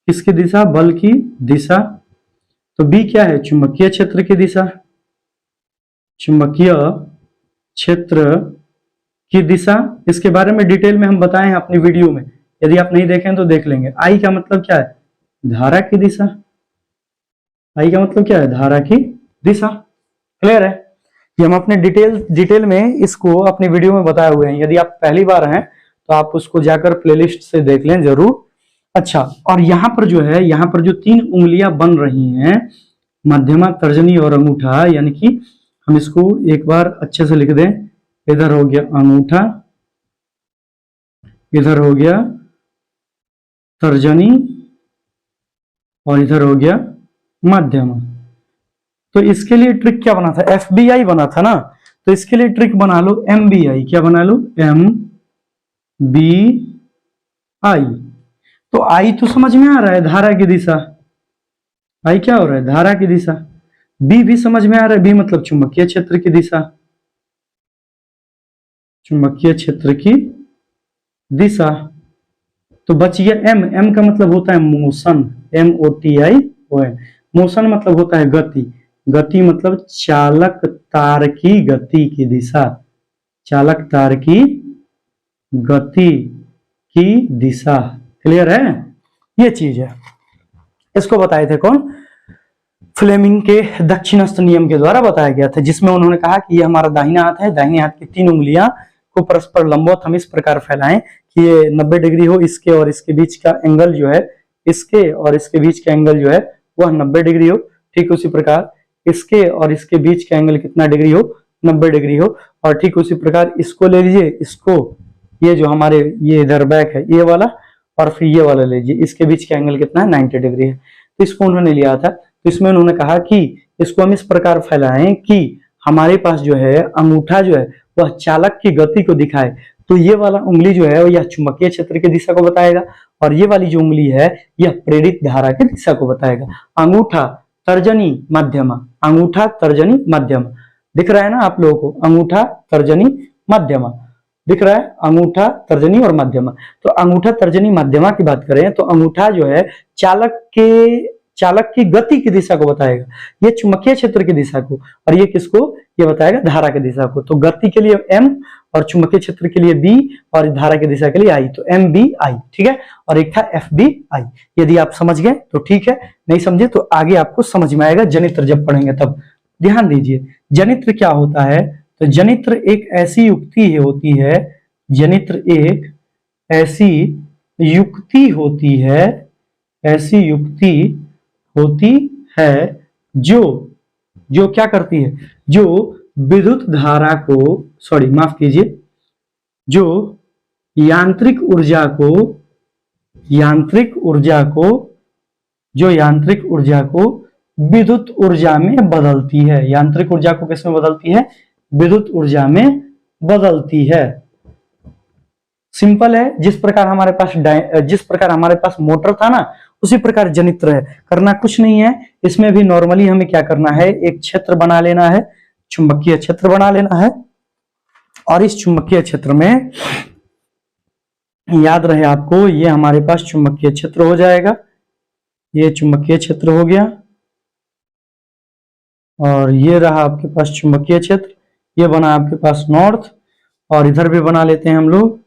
[SPEAKER 1] किसकी दिशा? बल की दिशा। तो B क्या है? चुंबकीय क्षेत्र की दिशा, चुंबकीय क्षेत्र की दिशा। इसके बारे में डिटेल में हम बताए हैं अपनी वीडियो में, यदि आप नहीं देखें तो देख लेंगे। I का मतलब क्या है? धारा की दिशा। I का मतलब क्या है? धारा की दिशा। क्लियर है? ये हम अपने डिटेल में इसको अपनी वीडियो में बताए हुए हैं। यदि आप पहली बार हैं तो आप उसको जाकर प्लेलिस्ट से देख लें जरूर। अच्छा, और यहाँ पर जो है, यहाँ पर जो 3 उंगलियां बन रही हैं, मध्यमा, तर्जनी और अंगूठा, यानी कि हम इसको एक बार अच्छे से लिख दें। इधर हो गया अंगूठा, इधर हो गया तर्जनी और इधर हो गया मध्यमा। तो इसके लिए ट्रिक क्या बना था? FBI बना था ना, तो इसके लिए ट्रिक बना लो MBI। क्या बना लो? MBI। तो I तो समझ में आ रहा है, धारा की दिशा। I क्या हो रहा है? धारा की दिशा। B भी समझ में आ रहा है, B मतलब चुंबकीय क्षेत्र की दिशा, चुंबकीय क्षेत्र की दिशा। तो बच गया M। M का मतलब होता है मोशन, MOTION। मोशन मतलब होता है गति, गति मतलब चालक तार की गति की दिशा, चालक तार की गति की दिशा। क्लियर है? ये चीज है, इसको बताए थे कौन? फ्लेमिंग के दक्षिणस्थ नियम के द्वारा बताया गया था, जिसमें उन्होंने कहा कि ये हमारा दाहिना हाथ है, दाहिने हाथ की 3 उंगलियां को परस्पर लंबवत हम इस प्रकार फैलाएं कि ये 90 डिग्री हो, इसके और इसके बीच का एंगल जो है, इसके और इसके बीच का एंगल जो है वह 90 डिग्री हो। ठीक उसी प्रकार इसके और इसके बीच का एंगल कितना डिग्री हो? 90 डिग्री हो। और ठीक उसी प्रकार इसको ले लीजिए, इसको, ये जो हमारे ये इधर बैक है ये वाला, और फिर ये वाला लीजिए, इसके बीच का एंगल कितना है? 90 डिग्री है। तो इसको उन्होंने लिया था, तो इसमें उन्होंने कहा कि इसको हम इस प्रकार फैलाएं कि हमारे पास जो है अंगूठा जो है वह चालक की गति को दिखाए। तो ये वाला उंगली जो है यह चुंबकीय क्षेत्र की दिशा को बताएगा, और ये वाली जो उंगली है यह प्रेरित धारा की दिशा को बताएगा। अंगूठा, तर्जनी, मध्यमा, अंगूठा, तर्जनी, मध्यमा। दिख रहा है ना आप लोगों को? अंगूठा, तर्जनी, मध्यमा दिख रहा है, अंगूठा, तर्जनी और मध्यमा। तो अंगूठा, तर्जनी, मध्यमा की बात करें तो अंगूठा जो है चालक की गति की दिशा को बताएगा, ये चुंबकीय क्षेत्र की दिशा को, और ये किसको? ये बताएगा धारा की दिशा को। तो गति के लिए M और चुंबकीय क्षेत्र के लिए B और धारा की दिशा के लिए I, तो MBI। ठीक है? और एक था FBI। यदि आप समझ गए तो ठीक है, नहीं समझे तो आगे आपको समझ में आएगा, जनित्र जब पढ़ेंगे तब। ध्यान दीजिए, जनित्र क्या होता है? तो जनित्र एक ऐसी युक्ति होती है, जनित्र एक ऐसी युक्ति होती है, ऐसी युक्ति होती है जो जो क्या करती है, जो विद्युत धारा को, सॉरी माफ कीजिए, जो यांत्रिक ऊर्जा को, यांत्रिक ऊर्जा को, जो यांत्रिक ऊर्जा को विद्युत ऊर्जा में बदलती है। यांत्रिक ऊर्जा को किस में बदलती है? विद्युत ऊर्जा में बदलती है। सिंपल है, जिस प्रकार हमारे पास मोटर था ना, उसी प्रकार जनित्र है। करना कुछ नहीं है, इसमें भी नॉर्मली हमें क्या करना है, एक क्षेत्र बना लेना है, चुंबकीय क्षेत्र बना लेना है। और इस चुंबकीय क्षेत्र में याद रहे आपको, ये हमारे पास चुंबकीय क्षेत्र हो जाएगा, ये चुंबकीय क्षेत्र हो गया, और ये रहा आपके पास चुंबकीय क्षेत्र, ये बना आपके पास नॉर्थ, और इधर भी बना लेते हैं हम लोग,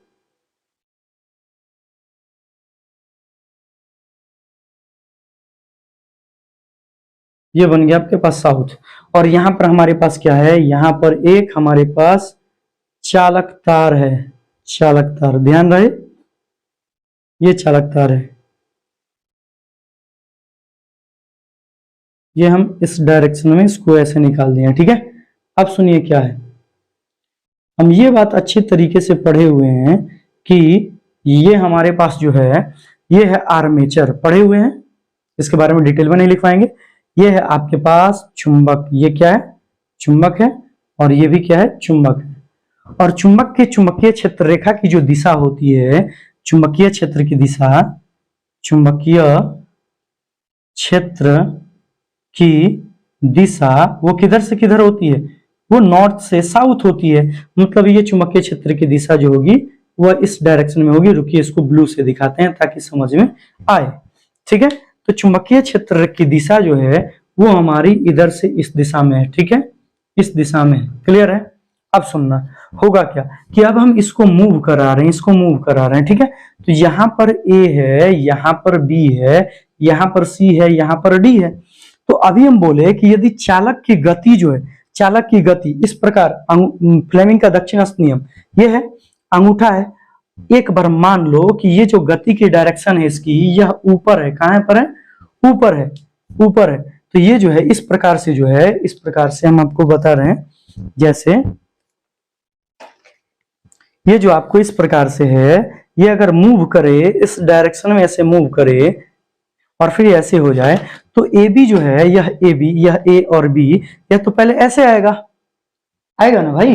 [SPEAKER 1] ये बन गया आपके पास साउथ। और यहां पर हमारे पास क्या है, यहां पर एक हमारे पास चालक तार है, चालक तार, ध्यान रहे ये चालक तार है, ये हम इस डायरेक्शन में इसको ऐसे निकाल दिए, ठीक है। अब सुनिए क्या है, हम ये बात अच्छी तरीके से पढ़े हुए हैं कि ये हमारे पास जो है, ये है आर्मेचर, पढ़े हुए हैं, इसके बारे में डिटेल में नहीं लिख पाएंगे। ये है आपके पास चुंबक, ये क्या है, चुंबक है, और ये भी क्या है, चुंबक है। और चुंबक के चुंबकीय क्षेत्र रेखा की जो दिशा होती है, चुंबकीय क्षेत्र की दिशा, चुंबकीय क्षेत्र की दिशा वो किधर से किधर होती है, वो नॉर्थ से साउथ होती है। मतलब ये चुंबकीय क्षेत्र की दिशा जो होगी वह इस डायरेक्शन में होगी। रुकिए इसको ब्लू से दिखाते हैं ताकि समझ में आए, ठीक है। तो चुंबकीय क्षेत्र की दिशा जो है वो हमारी इधर से इस दिशा में है, ठीक है, इस दिशा में है, क्लियर है। अब सुनना होगा क्या कि अब हम इसको मूव करा रहे हैं, इसको मूव करा रहे हैं, ठीक है। तो यहाँ पर ए है, यहाँ पर बी है, यहाँ पर सी है, यहाँ पर डी है। तो अभी हम बोले कि यदि चालक की गति जो है, चालक की गति इस प्रकार, फ्लेमिंग का दक्षिणावर्त नियम ये है, अंगूठा है, एक बार मान लो कि ये जो गति की डायरेक्शन है इसकी, यह ऊपर है, कहां पर है, ऊपर है, ऊपर है। तो ये जो है इस प्रकार से जो है, इस प्रकार से हम आपको बता रहे हैं, जैसे ये जो आपको इस प्रकार से है, ये अगर मूव करे इस डायरेक्शन में, ऐसे मूव करे और फिर ऐसे हो जाए, तो ए बी जो है, यह ए बी, यह ए और बी, यह तो पहले ऐसे आएगा, आएगा ना भाई।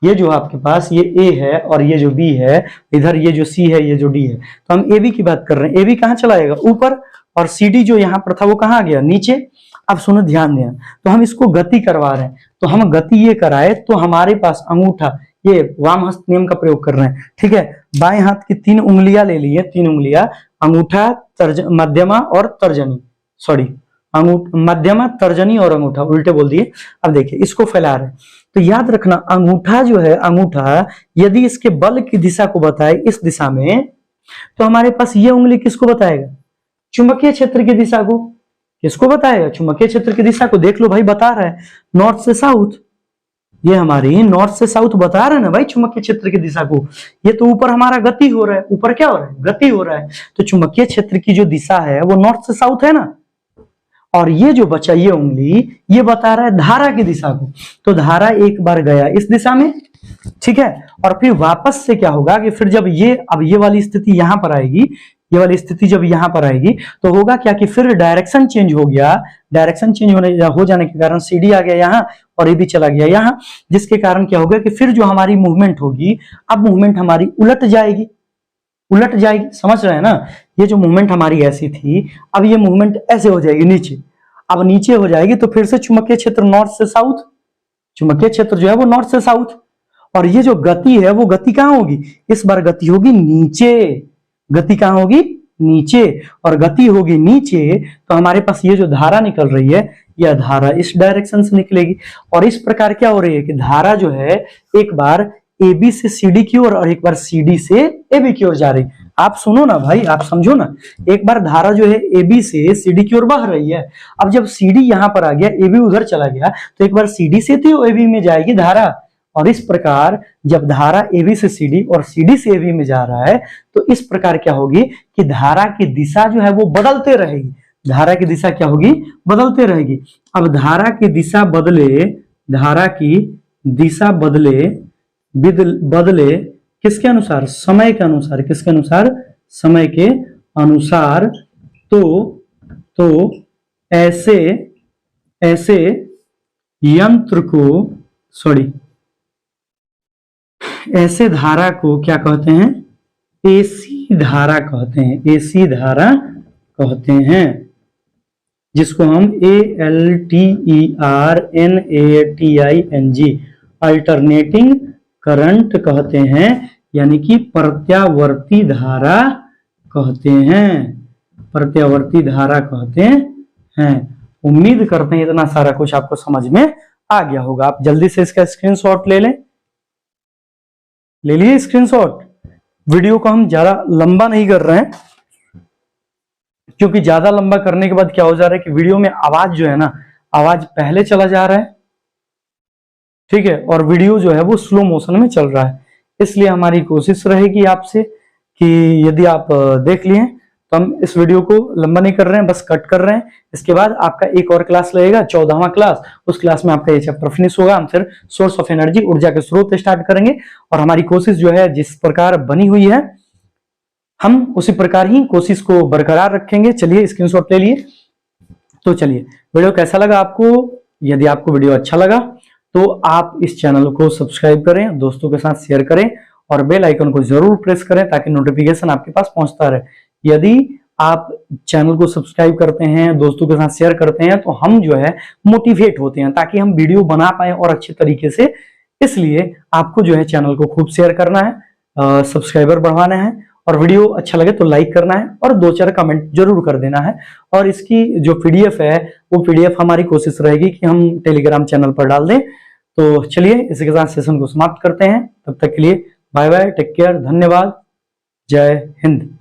[SPEAKER 1] ये जो आपके पास ये ए है और ये जो बी है, इधर ये जो सी है, ये जो डी है, तो हम ए बी की बात कर रहे हैं। ए बी कहाँ चला जाएगा, ऊपर, और सी डी जो यहाँ पर था वो कहाँ आ गया, नीचे। अब सुनो ध्यान देना, तो हम इसको गति करवा रहे हैं, तो हम गति ये कराए तो हमारे पास अंगूठा, ये वाम हस्त नियम का प्रयोग कर रहे हैं, ठीक है। बाएं हाथ की 3 उंगलियां ले लिए, 3 उंगलियां, अंगूठा, मध्यमा और तर्जनी, सॉरी मध्यमा, तर्जनी और अंगूठा, उल्टे बोल दिए। अब देखिए इसको फैला रहे हैं, तो याद रखना अंगूठा जो है, अंगूठा यदि इसके बल की दिशा को बताए इस दिशा में, तो हमारे पास ये उंगली किसको बताएगा, चुंबकीय क्षेत्र की दिशा को। किसको बताएगा, चुंबकीय क्षेत्र की दिशा को। देख लो भाई, बता रहा है नॉर्थ से साउथ, ये हमारी नॉर्थ से साउथ बता रहा है ना भाई चुंबकीय क्षेत्र की दिशा को। ये तो ऊपर हमारा गति हो रहा है, ऊपर क्या हो रहा है, गति हो रहा है। तो चुंबकीय क्षेत्र की जो दिशा है वो नॉर्थ से साउथ है ना। और ये जो बचा ये उंगली, ये बता रहा है धारा की दिशा को। तो धारा एक बार गया इस दिशा में, ठीक है, और फिर वापस से क्या होगा कि फिर जब ये, अब ये वाली स्थिति यहां पर आएगी, ये वाली स्थिति जब यहां पर आएगी तो होगा क्या कि फिर डायरेक्शन चेंज हो गया। डायरेक्शन चेंज हो जाने के कारण सीडी आ गया यहाँ और ये भी चला गया यहाँ, जिसके कारण क्या होगा कि फिर जो हमारी मूवमेंट होगी, अब मूवमेंट हमारी उलट जाएगी, उलट जाएगी, समझ रहे हैं ना। ये जो मूवमेंट हमारी ऐसी थी, अब ये मूवमेंट ऐसे हो जाएगी नीचे। अब नीचे हो जाएगी तो फिर से चुंबकीय क्षेत्र नॉर्थ से साउथ, चुंबकीय क्षेत्र जो है वो नॉर्थ से साउथ। और ये जो गति है वो गति कहाँ होगी, इस बार गति होगी नीचे। गति कहाँ होगी, नीचे। और गति होगी नीचे तो हमारे पास ये जो धारा निकल रही है, यह धारा इस डायरेक्शन से निकलेगी। और इस प्रकार क्या हो रही है कि धारा जो है एक बार ए बी से सी डी की ओर और एक बार सी डी से ए बी की ओर जा रही। आप सुनो ना भाई, आप समझो ना, एक बार धारा जो है ए बी से सी डी की ओर बह रही है। अब जब सी डी यहां पर आ गया, ए बी उधर चला गया, तो एक बार सी डी से तो ए बी में जाएगी धारा। और इस प्रकार जब धारा ए बी से सी डी और सी डी से ए बी में जा रहा है, तो इस प्रकार क्या होगी कि धारा की दिशा जो है वो बदलते रहेगी। धारा की दिशा क्या होगी, बदलते रहेगी। अब धारा की दिशा बदले, धारा की दिशा बदले बदले किसके अनुसार, समय के अनुसार। किसके अनुसार, समय के अनुसार। तो ऐसे यंत्र को, ऐसे धारा को क्या कहते हैं, एसी धारा कहते हैं। एसी धारा कहते हैं, जिसको हम ALTERNATING अल्टरनेटिंग करंट कहते हैं, यानी कि प्रत्यावर्ती धारा कहते हैं। प्रत्यावर्ती धारा कहते हैं। उम्मीद करते हैं इतना सारा कुछ आपको समझ में आ गया होगा। आप जल्दी से इसका स्क्रीनशॉट ले लिए स्क्रीनशॉट। वीडियो को हम ज्यादा लंबा नहीं कर रहे हैं, क्योंकि ज्यादा लंबा करने के बाद क्या हो जा रहा है कि वीडियो में आवाज जो है ना, आवाज पहले चला जा रहा है, ठीक है, और वीडियो जो है वो स्लो मोशन में चल रहा है। इसलिए हमारी कोशिश रहेगी आपसे कि यदि आप देख लिए तो हम इस वीडियो को लंबा नहीं कर रहे हैं, बस कट कर रहे हैं। इसके बाद आपका एक और क्लास लगेगा, 14वां क्लास। उस क्लास में आपका ये चैप्टर फिनिश होगा। हम फिर सोर्स ऑफ एनर्जी, ऊर्जा के स्रोत स्टार्ट करेंगे। और हमारी कोशिश जो है जिस प्रकार बनी हुई है, हम उसी प्रकार ही कोशिश को बरकरार रखेंगे। चलिए स्क्रीनशॉट ले लिए। तो चलिए, वीडियो कैसा लगा आपको? यदि आपको वीडियो अच्छा लगा तो आप इस चैनल को सब्सक्राइब करें, दोस्तों के साथ शेयर करें और बेल आइकन को जरूर प्रेस करें ताकि नोटिफिकेशन आपके पास पहुंचता रहे। यदि आप चैनल को सब्सक्राइब करते हैं, दोस्तों के साथ शेयर करते हैं, तो हम जो है मोटिवेट होते हैं ताकि हम वीडियो बना पाए और अच्छे तरीके से। इसलिए आपको जो है चैनल को खूब शेयर करना है, सब्सक्राइबर बढ़वाना है, और वीडियो अच्छा लगे तो लाइक करना है और 2-4 कमेंट जरूर कर देना है। और इसकी जो पीडीएफ है, वो पीडीएफ हमारी कोशिश रहेगी कि हम टेलीग्राम चैनल पर डाल दें। तो चलिए इसी के साथ सेशन को समाप्त करते हैं। तब तक के लिए बाय बाय, टेक केयर, धन्यवाद, जय हिंद।